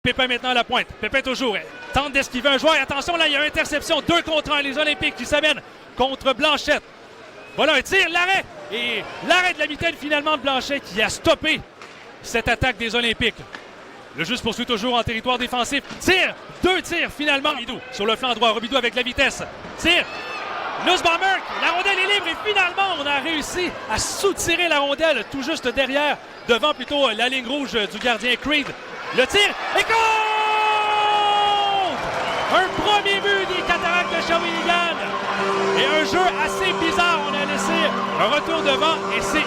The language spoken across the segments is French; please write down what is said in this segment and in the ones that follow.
Pépin maintenant à la pointe. Pépin toujours tente d'esquiver un joueur. Attention, là, il y a interception. 2 contre 1. Les Olympiques qui s'amènent contre Blanchette. Voilà un tir, l'arrêt. Et l'arrêt de la mitaine finalement de Blanchette qui a stoppé cette attaque des Olympiques. Le jeu se poursuit toujours en territoire défensif. Tire, 2 tirs finalement. Robidou sur le flanc droit. Robidou avec la vitesse. Tire. Nussbaumer, la rondelle est libre et finalement on a réussi à soutirer la rondelle tout juste derrière, devant plutôt la ligne rouge du gardien Creed. Le tir et contre! Un premier but des Cataractes de Shawinigan. Et un jeu assez bizarre. On a laissé un retour devant et c'est 1-0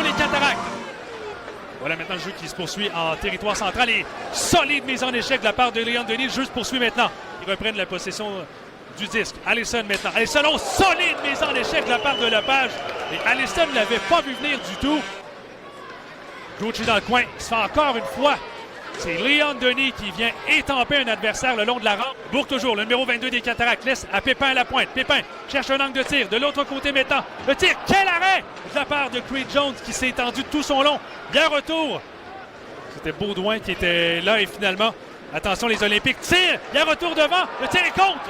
les Cataractes. Voilà maintenant le jeu qui se poursuit en territoire central et solide mise en échec de la part de Leon Denis. Le jeu se poursuit maintenant. Ils reprennent la possession du disque. Allison maintenant. Allison, solide mise en échec de la part de Lepage. Et Allison ne l'avait pas vu venir du tout. Gaucher dans le coin. Il se fait encore une fois. C'est Leon Denis qui vient étamper un adversaire le long de la rampe. Bourque toujours, le numéro 22 des Cataractes laisse à Pépin à la pointe. Pépin cherche un angle de tir. De l'autre côté maintenant, le tir, quel arrêt de la part de Creed Jones qui s'est étendu tout son long. Bien retour. C'était Baudouin qui était là et finalement, attention les Olympiques tirent. Bien retour devant, le tir est contre.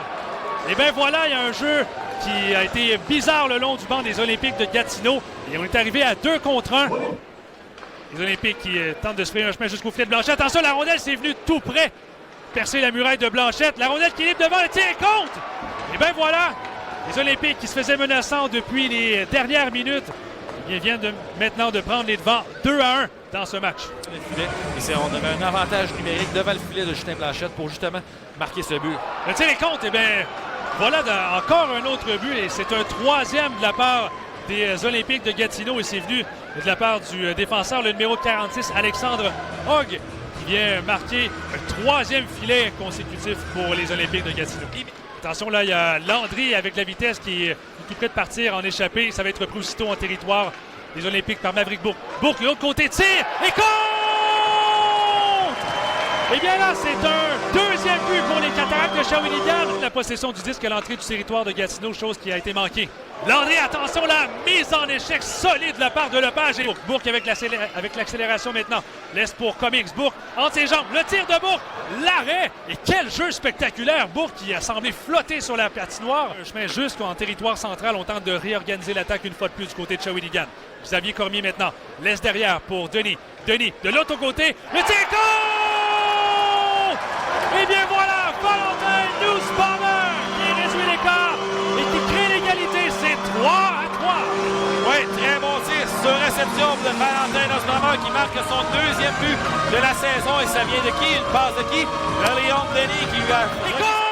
Et bien voilà, il y a un jeu qui a été bizarre le long du banc des Olympiques de Gatineau. Et on est arrivé à 2 contre 1. Les Olympiques qui tentent de se faire un chemin jusqu'au filet de Blanchette. Attention, la rondelle s'est venue tout près. Percer la muraille de Blanchette. La rondelle qui est libre devant, le tir est contre. Et bien voilà, les Olympiques qui se faisaient menaçants depuis les dernières minutes. Ils viennent maintenant de prendre les devants 2-1 dans ce match. Et on avait un avantage numérique devant le filet de Justin Blanchette pour justement marquer ce but. Le tir est contre. Et bien voilà encore un autre but. Et c'est un 3e de la part des Olympiques de Gatineau et c'est venu de la part du défenseur, le numéro 46, Alexandre Hogg, qui vient marquer un 3e filet consécutif pour les Olympiques de Gatineau. Attention, là, il y a Landry avec la vitesse qui est tout près de partir en échappée. Ça va être repris aussitôt en territoire des Olympiques par Maverick Bourque. Bourque, de l'autre côté, tire et contre! Et bien là, c'est un 2e but pour les Cataractes de Shawinigan. La possession du disque à l'entrée du territoire de Gatineau, chose qui a été manquée. Landry, attention, la mise en échec solide de la part de Lepage. Et Bourque avec l'accélération maintenant. Laisse pour Comics. Bourque entre ses jambes. Le tir de Bourque. L'arrêt. Et quel jeu spectaculaire. Bourque qui a semblé flotter sur la patinoire. Un chemin jusqu'en territoire central. On tente de réorganiser l'attaque une fois de plus du côté de Shawinigan. Xavier Cormier maintenant. Laisse derrière pour Denis. Denis de l'autre côté. Le tir contre! Et bien voilà, Valentin Nussbaumer qui réduit l'écart et qui crée l'égalité. C'est 3-3. Oui, très bon tir sur réception de Valentin Nussbaumer qui marque son 2e but de la saison. Et ça vient de qui? Une passe de qui? Le Leon Denis qui lui a... Et contre!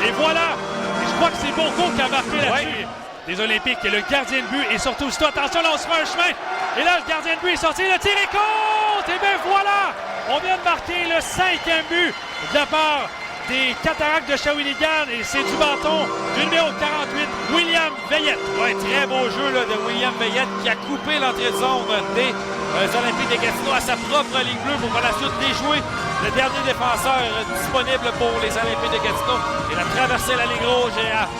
Et voilà! Et je crois que c'est Bourgo qui a marqué là-dessus. Les Olympiques et le gardien de but. Et surtout, attention, là, on se fait un chemin. Et là, le gardien de but est sorti. Le tir est contre! Et bien voilà! On vient de marquer le 5e but de la part des Cataractes de Shawinigan et c'est du bâton du numéro 48, William Veillette. Oui, très beau jeu là, de William Veillette qui a coupé l'entrée de zone des Olympiques de Gatineau à sa propre ligne bleue pour par la suite déjouer le dernier défenseur disponible pour les Olympiques de Gatineau. Il a traversé la ligne rouge et a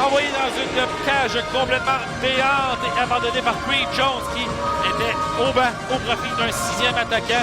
envoyé dans une cage complètement béante et abandonnée par Creed Jones qui était au banc au profit d'un 6e attaquant.